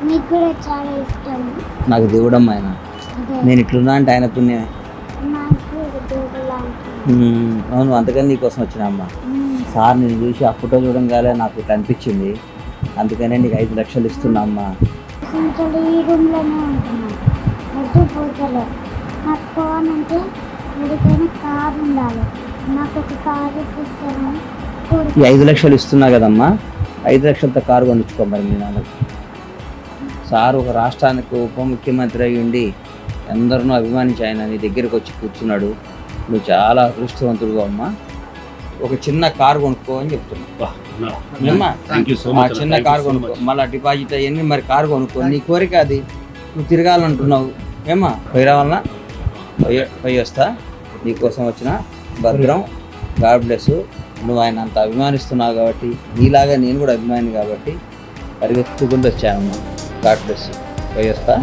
మీకు కూడా చాలా ఇష్టం. నాకు దేవుడమ్మ ఆయన. నేను ఇట్లున్నా అంటే ఆయన పుణ్యమే. నాకు దేవుడు లాంటి. అవును, అందుకని నీకోసం వచ్చిన అమ్మ. సార్ నేను చూసి ఆ ఫోటో చూడంగానే నాకు ఇట్లా అనిపించింది, అందుకనే నీకు 5 లక్షలు ఇస్తున్నా అమ్మ. అసలు ఈ రూమ్లోనే ఉంటున్నాను, ఎటు పోతలే. నాకు పోవాలంటే ఎక్కడికైనా కారు ఉండాలి. నాకు ఒక కారు ఇప్పిస్తారని ఈ 5 లక్షలు ఇస్తున్నా కదమ్మా, 5 లక్షలతో కారు కొనుక్కో మరి మీ నాన్నకు. సార్ ఒక రాష్ట్రానికి ఉప ముఖ్యమంత్రి అయ్యి ఉండి అందరూ అభిమానించి ఆయన నీ దగ్గరికి వచ్చి కూర్చున్నాడు. నువ్వు చాలా అదృష్టవంతుడు అమ్మా. ఒక చిన్న కారు కొనుక్కో అని చెప్తున్నా. చిన్న కారు కొనుక్కో, మళ్ళీ డిపాజిట్ అయ్యింది, మరి కారు కొనుక్కో. నీ కోరిక అది, నువ్వు తిరగాలంటున్నావు ఏమా. పోయి రావాలన్నా పోయి వస్తా. నీకోసం వచ్చిన భద్రం. God bless. నువ్వు ఆయన అంత అభిమానిస్తున్నావు కాబట్టి, నీలాగా నేను కూడా అభిమాని కాబట్టి పరిగెత్తుకుంటూ వచ్చానమ్మా. God bless. పోయి వస్తా.